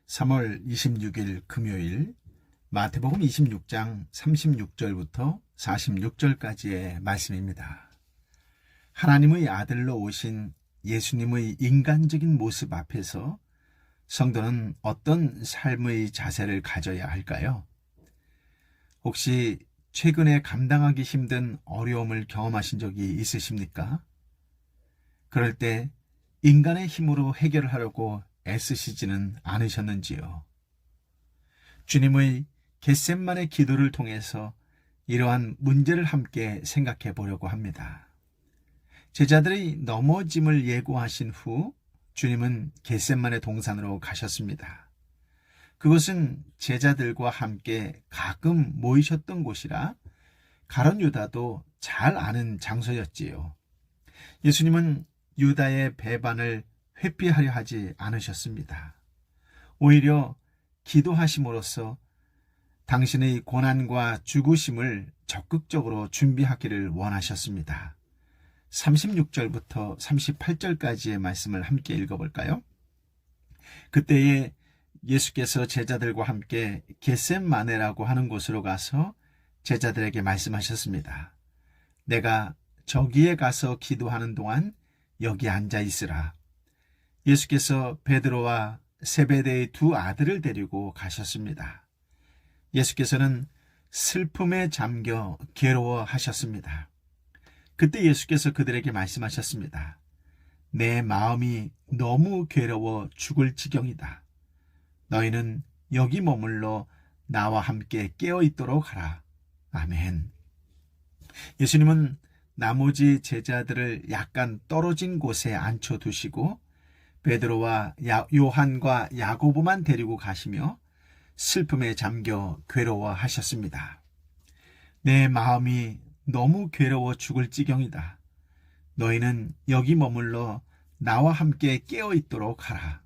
3월 26일 금요일 마태복음 26장 36절부터 46절까지의 말씀입니다. 하나님의 아들로 오신 예수님의 인간적인 모습 앞에서 성도는 어떤 삶의 자세를 가져야 할까요? 혹시 최근에 감당하기 힘든 어려움을 경험하신 적이 있으십니까? 그럴 때 인간의 힘으로 해결하려고 애쓰시지는 않으셨는지요? 주님의 겟셋만의 기도를 통해서 이러한 문제를 함께 생각해 보려고 합니다. 제자들의 넘어짐을 예고하신 후 주님은 겟셋만의 동산으로 가셨습니다. 그것은 제자들과 함께 가끔 모이셨던 곳이라 가룟 유다도 잘 아는 장소였지요. 예수님은 유다의 배반을 회피하려 하지 않으셨습니다. 오히려 기도하심으로써 당신의 고난과 죽으심을 적극적으로 준비하기를 원하셨습니다. 36절부터 38절까지의 말씀을 함께 읽어볼까요? 그때에 예수께서 제자들과 함께 겟셋마네라고 하는 곳으로 가서 제자들에게 말씀하셨습니다. 내가 저기에 가서 기도하는 동안 여기 앉아 있으라. 예수께서 베드로와 세베대의 두 아들을 데리고 가셨습니다. 예수께서는 슬픔에 잠겨 괴로워하셨습니다. 그때 예수께서 그들에게 말씀하셨습니다. 내 마음이 너무 괴로워 죽을 지경이다. 너희는 여기 머물러 나와 함께 깨어 있도록 하라. 아멘. 예수님은 나머지 제자들을 약간 떨어진 곳에 앉혀두시고 베드로와 요한과 야고보만 데리고 가시며 슬픔에 잠겨 괴로워하셨습니다. 내 마음이 너무 괴로워 죽을 지경이다. 너희는 여기 머물러 나와 함께 깨어 있도록 하라.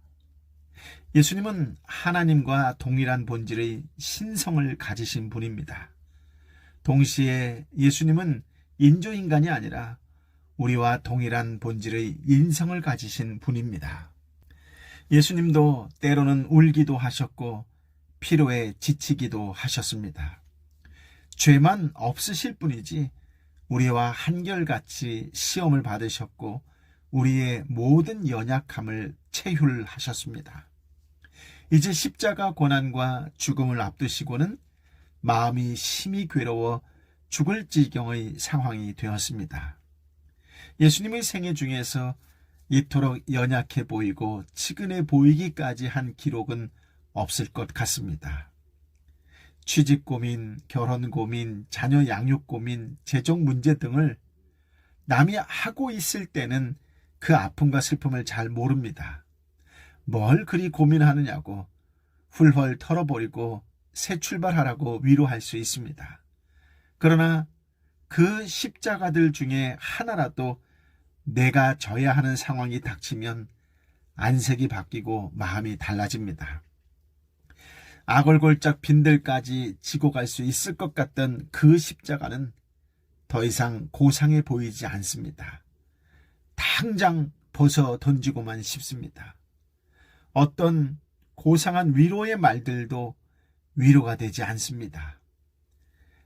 예수님은 하나님과 동일한 본질의 신성을 가지신 분입니다. 동시에 예수님은 인조인간이 아니라 우리와 동일한 본질의 인성을 가지신 분입니다. 예수님도 때로는 울기도 하셨고 피로에 지치기도 하셨습니다. 죄만 없으실 뿐이지 우리와 한결같이 시험을 받으셨고 우리의 모든 연약함을 체휼하셨습니다. 이제 십자가 고난과 죽음을 앞두시고는 마음이 심히 괴로워 죽을 지경의 상황이 되었습니다. 예수님의 생애 중에서 이토록 연약해 보이고 치근해 보이기까지 한 기록은 없을 것 같습니다. 취직 고민, 결혼 고민, 자녀 양육 고민, 재정 문제 등을 남이 하고 있을 때는 그 아픔과 슬픔을 잘 모릅니다. 뭘 그리 고민하느냐고 훌훌 털어버리고 새 출발하라고 위로할 수 있습니다. 그러나 그 십자가들 중에 하나라도 내가 져야 하는 상황이 닥치면 안색이 바뀌고 마음이 달라집니다. 아골골짝 빈들까지 지고 갈 수 있을 것 같던 그 십자가는 더 이상 고상해 보이지 않습니다. 당장 벗어 던지고만 싶습니다. 어떤 고상한 위로의 말들도 위로가 되지 않습니다.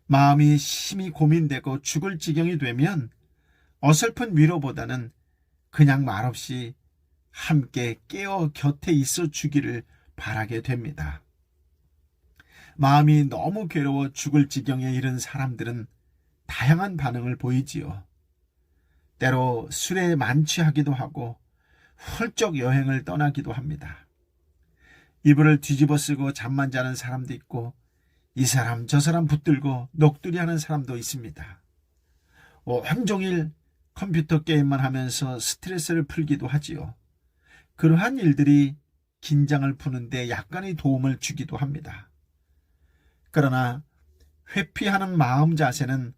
마음이 심히 고민되고 죽을 지경이 되면 어설픈 위로보다는 그냥 말없이 함께 깨어 곁에 있어 주기를 바라게 됩니다. 마음이 너무 괴로워 죽을 지경에 이른 사람들은 다양한 반응을 보이지요. 때로 술에 만취하기도 하고 훌쩍 여행을 떠나기도 합니다. 이불을 뒤집어 쓰고 잠만 자는 사람도 있고 이 사람 저 사람 붙들고 넋두리하는 사람도 있습니다. 온종일 컴퓨터 게임만 하면서 스트레스를 풀기도 하지요. 그러한 일들이 긴장을 푸는데 약간의 도움을 주기도 합니다. 그러나 회피하는 마음 자세는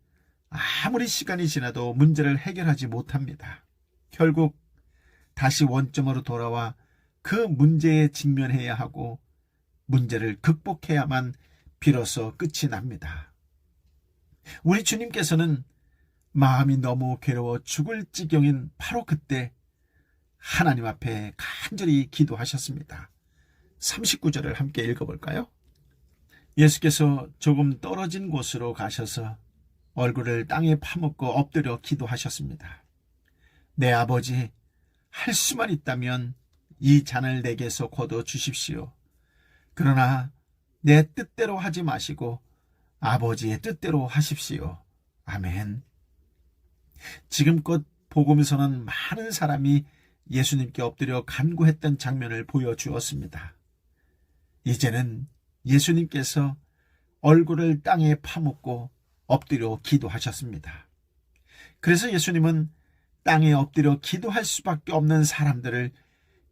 아무리 시간이 지나도 문제를 해결하지 못합니다. 결국 다시 원점으로 돌아와 그 문제에 직면해야 하고 문제를 극복해야만 비로소 끝이 납니다. 우리 주님께서는 마음이 너무 괴로워 죽을 지경인 바로 그때 하나님 앞에 간절히 기도하셨습니다. 39절을 함께 읽어볼까요? 예수께서 조금 떨어진 곳으로 가셔서 얼굴을 땅에 파묻고 엎드려 기도하셨습니다. 내 아버지, 할 수만 있다면 이 잔을 내게서 거둬 주십시오. 그러나 내 뜻대로 하지 마시고 아버지의 뜻대로 하십시오. 아멘. 지금껏 복음에서는 많은 사람이 예수님께 엎드려 간구했던 장면을 보여주었습니다. 이제는 예수님께서 얼굴을 땅에 파묻고 엎드려 기도하셨습니다. 그래서 예수님은 땅에 엎드려 기도할 수밖에 없는 사람들을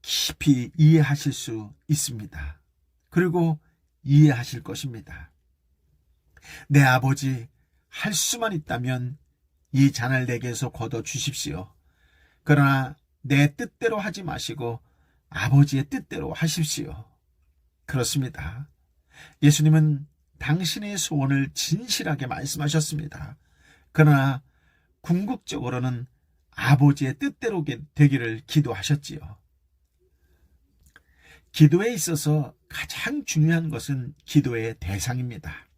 깊이 이해하실 수 있습니다. 그리고 이해하실 것입니다. 내 아버지, 할 수만 있다면 이 잔을 내게서 거둬 주십시오. 그러나 내 뜻대로 하지 마시고 아버지의 뜻대로 하십시오. 그렇습니다. 예수님은 당신의 소원을 진실하게 말씀하셨습니다. 그러나 궁극적으로는 아버지의 뜻대로 되기를 기도하셨지요. 기도에 있어서 가장 중요한 것은 기도의 대상입니다.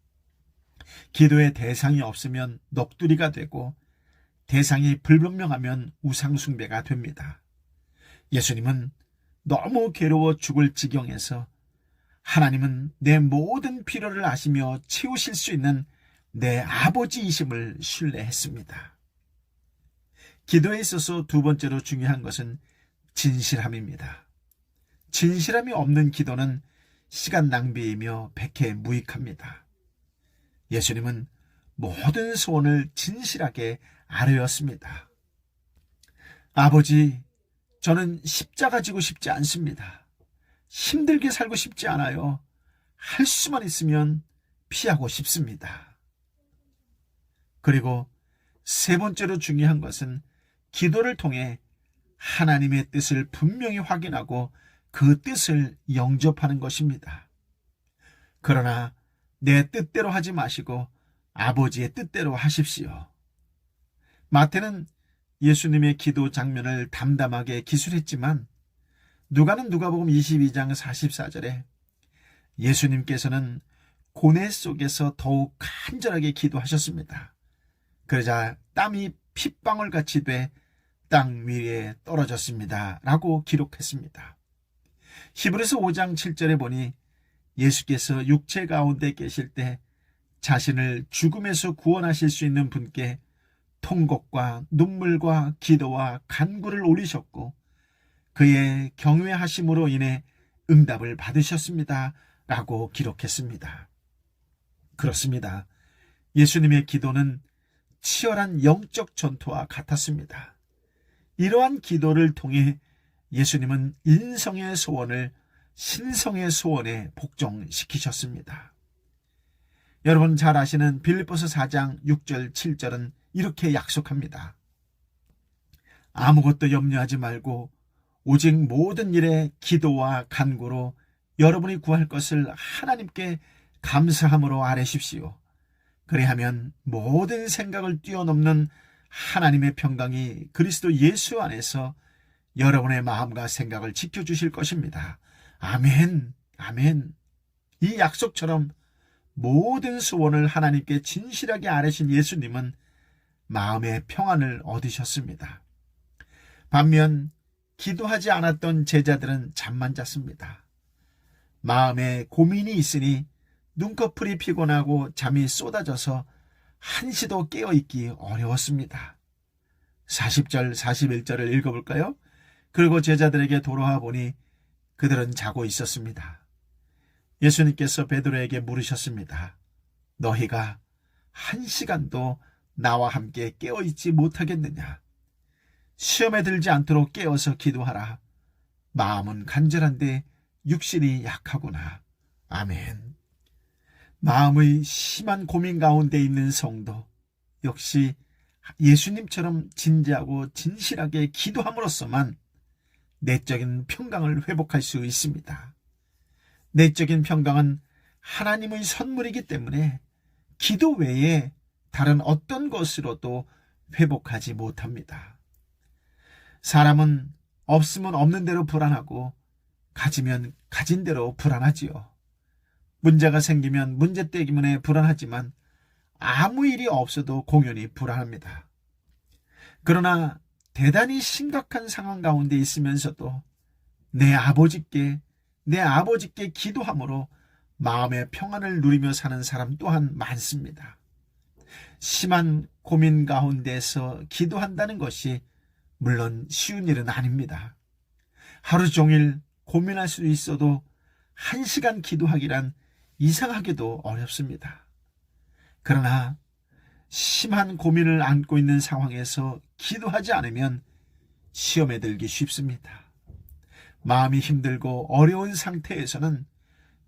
기도의 대상이 없으면 넋두리가 되고 대상이 불분명하면 우상숭배가 됩니다. 예수님은 너무 괴로워 죽을 지경에서 하나님은 내 모든 필요를 아시며 채우실 수 있는 내 아버지이심을 신뢰했습니다. 기도에 있어서 두 번째로 중요한 것은 진실함입니다. 진실함이 없는 기도는 시간 낭비이며 백해 무익합니다. 예수님은 모든 소원을 진실하게 아뢰었습니다. 아버지, 저는 십자가 지고 싶지 않습니다. 힘들게 살고 싶지 않아요. 할 수만 있으면 피하고 싶습니다. 그리고 세 번째로 중요한 것은 기도를 통해 하나님의 뜻을 분명히 확인하고 그 뜻을 영접하는 것입니다. 그러나 내 뜻대로 하지 마시고 아버지의 뜻대로 하십시오. 마태는 예수님의 기도 장면을 담담하게 기술했지만 누가는 누가복음 22장 44절에 예수님께서는 고뇌 속에서 더욱 간절하게 기도하셨습니다. 그러자 땀이 핏방울같이 돼 땅 위에 떨어졌습니다. 라고 기록했습니다. 히브리서 5장 7절에 보니 예수께서 육체 가운데 계실 때 자신을 죽음에서 구원하실 수 있는 분께 통곡과 눈물과 기도와 간구를 올리셨고 그의 경외하심으로 인해 응답을 받으셨습니다. 라고 기록했습니다. 그렇습니다. 예수님의 기도는 치열한 영적 전투와 같았습니다. 이러한 기도를 통해 예수님은 인성의 소원을 신성의 소원에 복종시키셨습니다. 여러분 잘 아시는 빌립보서 4장 6절 7절은 이렇게 약속합니다. 아무것도 염려하지 말고 오직 모든 일에 기도와 간구로 여러분이 구할 것을 하나님께 감사함으로 아뢰십시오. 그리하면 모든 생각을 뛰어넘는 하나님의 평강이 그리스도 예수 안에서 여러분의 마음과 생각을 지켜주실 것입니다. 아멘, 아멘. 이 약속처럼 모든 소원을 하나님께 진실하게 아뢰신 예수님은 마음의 평안을 얻으셨습니다. 반면 기도하지 않았던 제자들은 잠만 잤습니다. 마음에 고민이 있으니 눈꺼풀이 피곤하고 잠이 쏟아져서 한시도 깨어있기 어려웠습니다. 40절 41절을 읽어볼까요? 그리고 제자들에게 돌아와 보니 그들은 자고 있었습니다. 예수님께서 베드로에게 물으셨습니다. 너희가 1시간도 나와 함께 깨어있지 못하겠느냐? 시험에 들지 않도록 깨어서 기도하라. 마음은 간절한데 육신이 약하구나. 아멘. 마음의 심한 고민 가운데 있는 성도 역시 예수님처럼 진지하고 진실하게 기도함으로써만 내적인 평강을 회복할 수 있습니다. 내적인 평강은 하나님의 선물이기 때문에 기도 외에 다른 어떤 것으로도 회복하지 못합니다. 사람은 없으면 없는 대로 불안하고 가지면 가진 대로 불안하지요. 문제가 생기면 문제 때문에 불안하지만 아무 일이 없어도 공연히 불안합니다. 그러나 대단히 심각한 상황 가운데 있으면서도 내 아버지께 기도함으로 마음의 평안을 누리며 사는 사람 또한 많습니다. 심한 고민 가운데서 기도한다는 것이 물론 쉬운 일은 아닙니다. 하루 종일 고민할 수 있어도 1시간 기도하기란 이상하게도 어렵습니다. 그러나 심한 고민을 안고 있는 상황에서 기도하지 않으면 시험에 들기 쉽습니다. 마음이 힘들고 어려운 상태에서는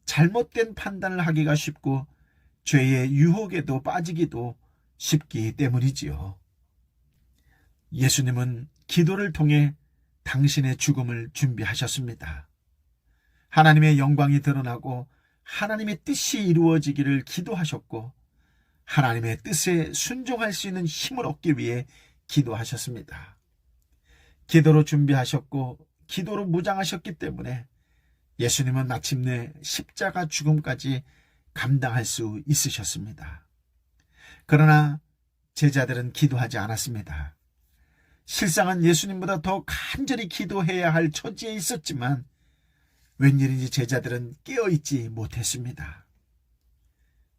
잘못된 판단을 하기가 쉽고 죄의 유혹에도 빠지기도 쉽기 때문이지요. 예수님은 기도를 통해 당신의 죽음을 준비하셨습니다. 하나님의 영광이 드러나고 하나님의 뜻이 이루어지기를 기도하셨고 하나님의 뜻에 순종할 수 있는 힘을 얻기 위해 기도하셨습니다. 기도로 준비하셨고 기도로 무장하셨기 때문에 예수님은 마침내 십자가 죽음까지 감당할 수 있으셨습니다. 그러나 제자들은 기도하지 않았습니다. 실상은 예수님보다 더 간절히 기도해야 할 처지에 있었지만 웬일인지 제자들은 깨어있지 못했습니다.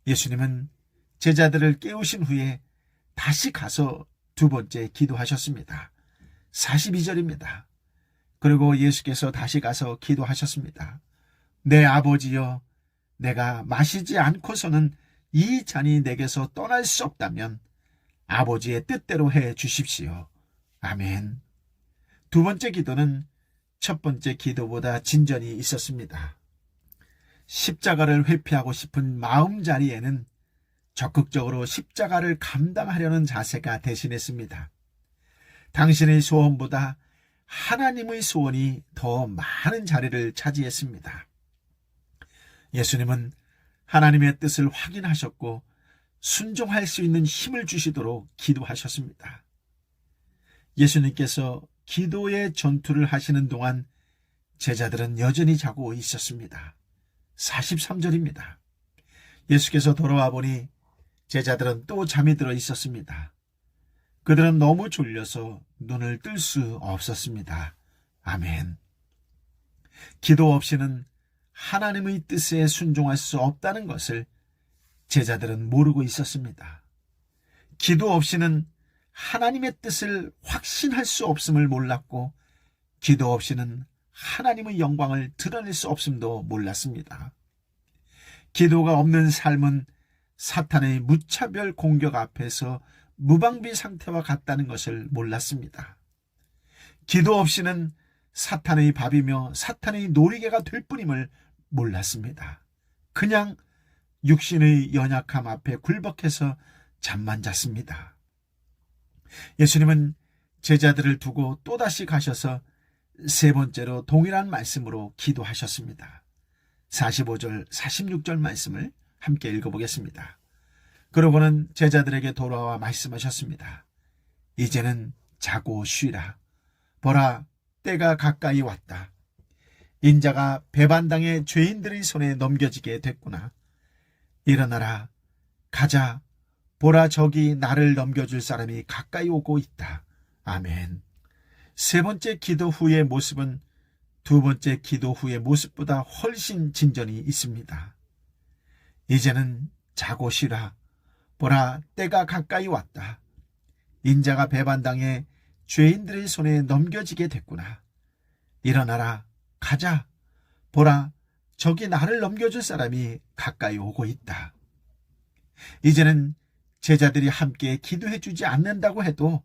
예수님은 제자들을 깨우신 후에 다시 가서 두 번째 기도하셨습니다. 42절입니다. 그리고 예수께서 다시 가서 기도하셨습니다. 내 아버지여, 내가 마시지 않고서는 이 잔이 내게서 떠날 수 없다면 아버지의 뜻대로 해 주십시오. 아멘. 두 번째 기도는 첫 번째 기도보다 진전이 있었습니다. 십자가를 회피하고 싶은 마음 자리에는 적극적으로 십자가를 감당하려는 자세가 대신했습니다. 당신의 소원보다 하나님의 소원이 더 많은 자리를 차지했습니다. 예수님은 하나님의 뜻을 확인하셨고 순종할 수 있는 힘을 주시도록 기도하셨습니다. 예수님께서 기도의 전투를 하시는 동안 제자들은 여전히 자고 있었습니다. 43절입니다. 예수께서 돌아와 보니 제자들은 또 잠이 들어 있었습니다. 그들은 너무 졸려서 눈을 뜰 수 없었습니다. 아멘. 기도 없이는 하나님의 뜻에 순종할 수 없다는 것을 제자들은 모르고 있었습니다. 기도 없이는 하나님의 뜻을 확신할 수 없음을 몰랐고 기도 없이는 하나님의 영광을 드러낼 수 없음도 몰랐습니다. 기도가 없는 삶은 사탄의 무차별 공격 앞에서 무방비 상태와 같다는 것을 몰랐습니다. 기도 없이는 사탄의 밥이며 사탄의 놀이개가 될 뿐임을 몰랐습니다. 그냥 육신의 연약함 앞에 굴복해서 잠만 잤습니다. 예수님은 제자들을 두고 또다시 가셔서 세 번째로 동일한 말씀으로 기도하셨습니다. 45절, 46절 말씀을 함께 읽어보겠습니다. 그러고는 제자들에게 돌아와 말씀하셨습니다. 이제는 자고 쉬라. 보라, 때가 가까이 왔다. 인자가 배반당의 죄인들의 손에 넘겨지게 됐구나. 일어나라, 가자. 보라, 저기 나를 넘겨줄 사람이 가까이 오고 있다. 아멘. 세 번째 기도 후의 모습은 두 번째 기도 후의 모습보다 훨씬 진전이 있습니다. 이제는 자고 쉬라. 보라, 때가 가까이 왔다. 인자가 배반당해 죄인들의 손에 넘겨지게 됐구나. 일어나라, 가자. 보라, 저기 나를 넘겨줄 사람이 가까이 오고 있다. 이제는 제자들이 함께 기도해 주지 않는다고 해도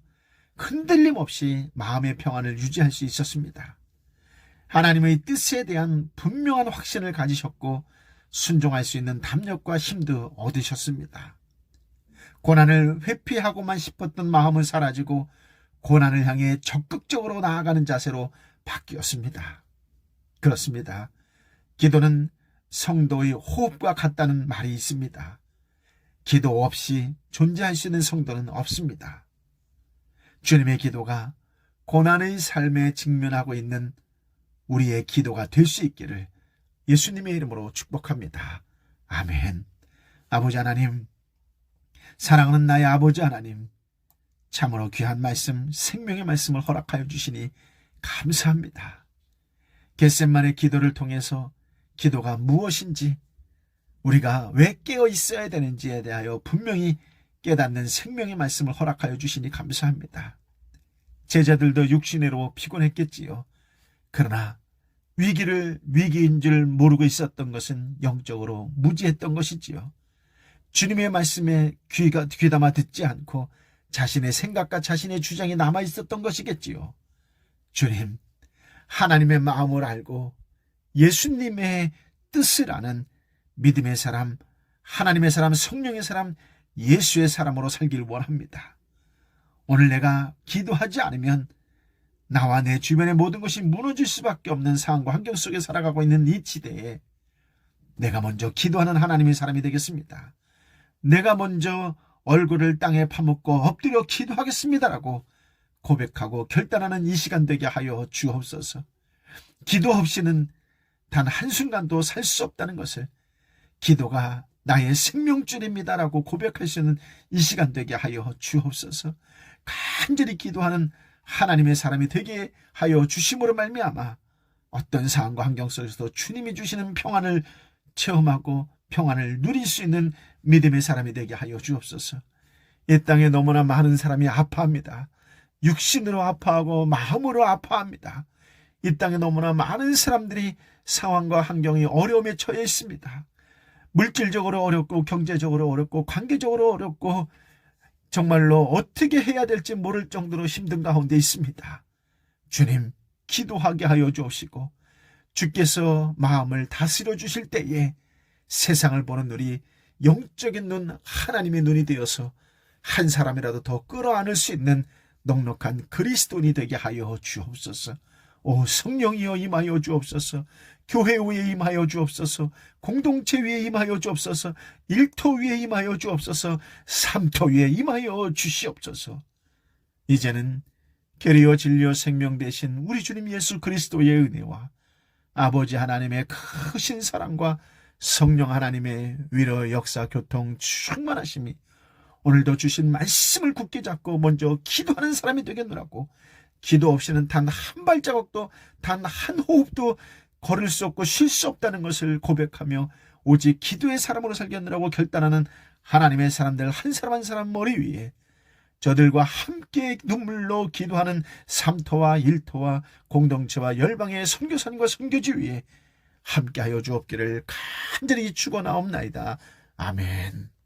흔들림 없이 마음의 평안을 유지할 수 있었습니다. 하나님의 뜻에 대한 분명한 확신을 가지셨고 순종할 수 있는 담력과 힘도 얻으셨습니다. 고난을 회피하고만 싶었던 마음은 사라지고 고난을 향해 적극적으로 나아가는 자세로 바뀌었습니다. 그렇습니다. 기도는 성도의 호흡과 같다는 말이 있습니다. 기도 없이 존재할 수 있는 성도는 없습니다. 주님의 기도가 고난의 삶에 직면하고 있는 우리의 기도가 될 수 있기를 예수님의 이름으로 축복합니다. 아멘. 아버지 하나님, 사랑하는 나의 아버지 하나님, 참으로 귀한 말씀, 생명의 말씀을 허락하여 주시니 감사합니다. 겟셋만의 기도를 통해서 기도가 무엇인지, 우리가 왜 깨어 있어야 되는지에 대하여 분명히 깨닫는 생명의 말씀을 허락하여 주시니 감사합니다. 제자들도 육신으로 피곤했겠지요. 그러나 위기인 줄 모르고 있었던 것은 영적으로 무지했던 것이지요. 주님의 말씀에 귀담아 듣지 않고 자신의 생각과 자신의 주장이 남아 있었던 것이겠지요. 주님, 하나님의 마음을 알고 예수님의 뜻을 아는 믿음의 사람, 하나님의 사람, 성령의 사람, 예수의 사람으로 살길 원합니다. 오늘 내가 기도하지 않으면 나와 내 주변의 모든 것이 무너질 수밖에 없는 상황과 환경 속에 살아가고 있는 이 시대에 내가 먼저 기도하는 하나님의 사람이 되겠습니다. 내가 먼저 얼굴을 땅에 파묻고 엎드려 기도하겠습니다라고 고백하고 결단하는 이 시간 되게 하여 주옵소서. 기도 없이는 단 한순간도 살 수 없다는 것을, 기도가 나의 생명줄입니다라고 고백할 수 있는 이 시간 되게 하여 주옵소서. 간절히 기도하는 하나님의 사람이 되게 하여 주심으로 말미암아 어떤 상황과 환경 속에서도 주님이 주시는 평안을 체험하고 평안을 누릴 수 있는 믿음의 사람이 되게 하여 주옵소서. 이 땅에 너무나 많은 사람이 아파합니다. 육신으로 아파하고 마음으로 아파합니다. 이 땅에 너무나 많은 사람들이 상황과 환경이 어려움에 처해 있습니다. 물질적으로 어렵고 경제적으로 어렵고 관계적으로 어렵고 정말로 어떻게 해야 될지 모를 정도로 힘든 가운데 있습니다. 주님, 기도하게 하여 주옵시고 주께서 마음을 다스려 주실 때에 세상을 보는 눈이 영적인 눈, 하나님의 눈이 되어서 한 사람이라도 더 끌어안을 수 있는 넉넉한 그리스도인이 되게 하여 주옵소서. 오 성령이여 임하여 주옵소서. 교회 위에 임하여 주옵소서. 공동체 위에 임하여 주옵소서. 일터 위에 임하여 주옵소서. 삼터 위에 임하여 주시옵소서. 이제는 계리어 진리어 생명 되신 우리 주님 예수 그리스도의 은혜와 아버지 하나님의 크신 사랑과 성령 하나님의 위로 역사 교통 충만하심이 오늘도 주신 말씀을 굳게 잡고 먼저 기도하는 사람이 되겠노라고, 기도 없이는 단 한 발자국도 단 한 호흡도 걸을 수 없고 쉴 수 없다는 것을 고백하며 오직 기도의 사람으로 살겠노라고 결단하는 하나님의 사람들 한 사람 한 사람 머리 위에 저들과 함께 눈물로 기도하는 삼터와 일터와 공동체와 열방의 선교사님과 선교지 위에 함께하여 주옵기를 간절히 축원하옵나이다. 아멘.